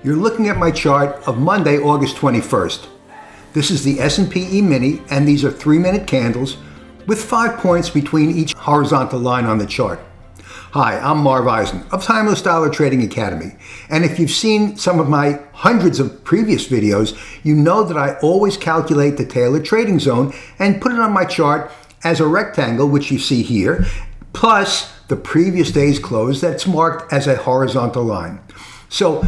You're looking at my chart of Monday, August 21st. This is the S&P E-mini, and these are 3-minute candles with 5 points between each horizontal line on the chart. Hi, I'm Marv Eisen of Timeless Dollar Trading Academy, and if you've seen some of my hundreds of previous videos, you know that I always calculate the Taylor trading zone and put it on my chart as a rectangle, which you see here, plus the previous day's close that's marked as a horizontal line. So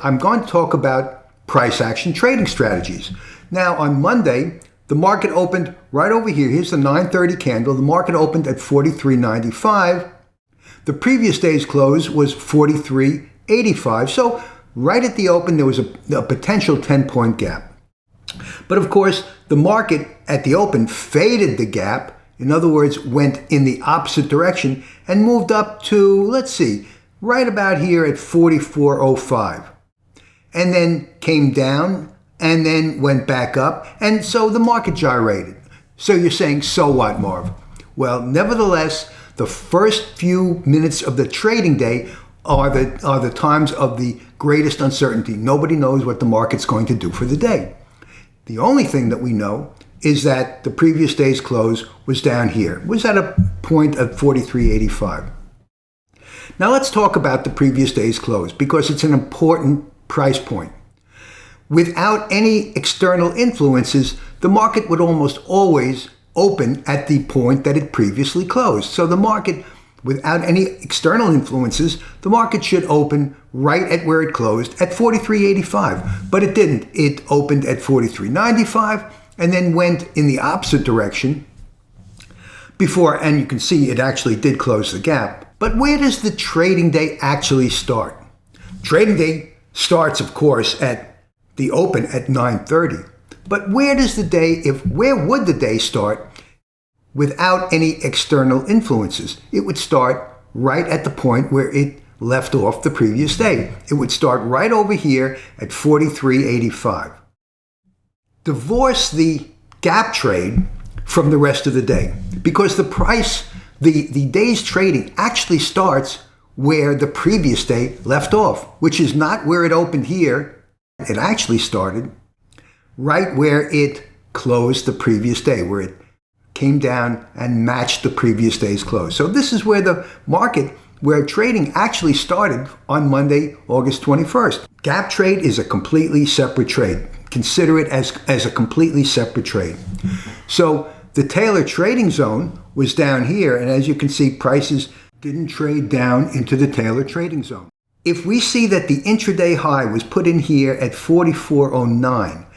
I'm going to talk about price action trading strategies. Now on Monday, the market opened right over here. Here's the 9:30 candle. The market opened at 43.95. The previous day's close was 43.85. So right at the open, there was a potential 10-point gap. But of course, the market at the open faded the gap. In other words, went in the opposite direction and moved up to, let's see, right about here at 44.05. And then came down and then went back up. And so the market gyrated. So you're saying, so what, Marv? Well, nevertheless, the first few minutes of the trading day are the times of the greatest uncertainty. Nobody knows what the market's going to do for the day. The only thing that we know is that the previous day's close was down here. It was at a point of 43.85. Now let's talk about the previous day's close because it's an important price point. Without any external influences, the market would almost always open at the point that it previously closed. So the market, without any external influences, the market should open right at where it closed at 43.85. But it didn't. It opened at 43.95 and then went in the opposite direction before, and you can see it actually did close the gap. But where does the trading day actually start? Trading day starts, of course, at the open at 9:30. But where would the day start without any external influences? It would start right at the point where it left off the previous day. It would start right over here at 43.85. Divorce the gap trade from the rest of the day because the day's trading actually starts where the previous day left off, which is not where it opened here. It actually started right where it closed the previous day, where it came down and matched the previous day's close. So this is where trading actually started on Monday, August 21st. Gap trade is a completely separate trade. Consider it as a completely separate trade. So the Taylor trading zone was down here, and as you can see, prices didn't trade down into the Taylor trading zone. If we see that the intraday high was put in here at 44.09,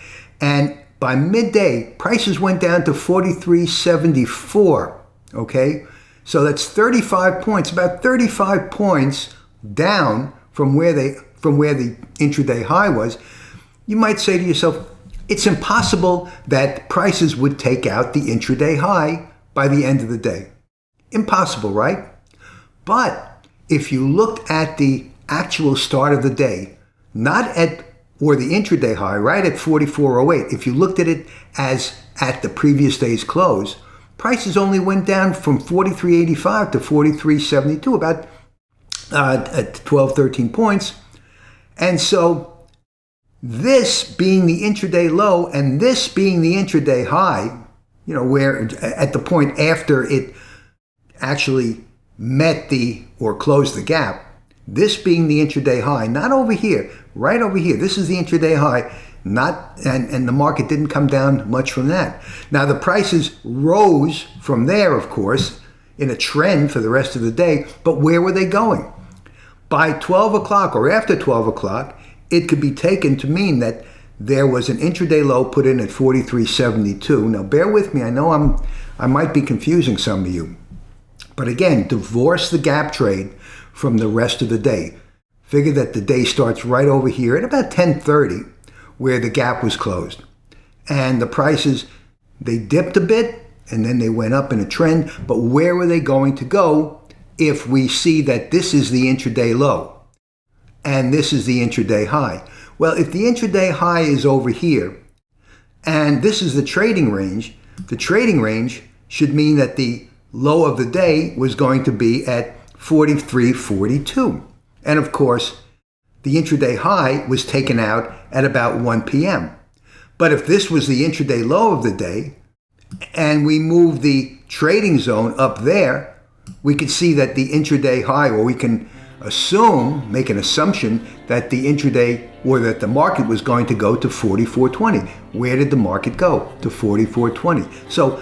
and by midday, prices went down to 43.74, okay? So that's 35 points, about 35 points down from where the intraday high was. You might say to yourself, it's impossible that prices would take out the intraday high by the end of the day. Impossible, right? But if you looked at the actual start of the day, or the intraday high, right at 44.08, if you looked at it as at the previous day's close, prices only went down from 43.85 to 43.72, about 12, 13 points. And so this being the intraday low and this being the intraday high, where at the point after it actually met or closed the gap, this being the intraday high, not over here, right over here. This is the intraday high, and the market didn't come down much from that. Now the prices rose from there, of course, in a trend for the rest of the day, but where were they going? By 12 o'clock or after 12 o'clock, it could be taken to mean that there was an intraday low put in at 43.72. Now bear with me, I know I might be confusing some of you. But again, divorce the gap trade from the rest of the day. Figure that the day starts right over here at about 10:30, where the gap was closed. And the prices, they dipped a bit, and then they went up in a trend. But where were they going to go if we see that this is the intraday low and this is the intraday high? Well, if the intraday high is over here, and this is the trading range should mean that the low of the day was going to be at 43.42. And of course, the intraday high was taken out at about 1 p.m. But if this was the intraday low of the day, and we move the trading zone up there, we could see that the intraday high, or we can make an assumption that the intraday, or that the market was going to go to 44.20. Where did the market go? To 44.20. So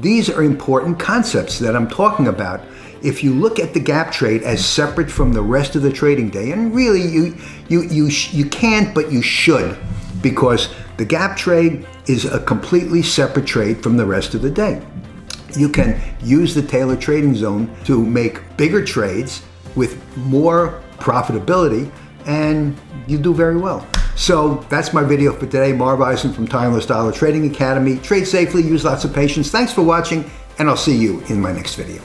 these are important concepts that I'm talking about. If you look at the gap trade as separate from the rest of the trading day, and really you can't, but you should, because the gap trade is a completely separate trade from the rest of the day. You can use the Taylor trading zone to make bigger trades with more profitability, and you do very well. So that's my video for today. Marv Eisen from Timeless Dollar Trading Academy. Trade safely, use lots of patience. Thanks for watching, and I'll see you in my next video.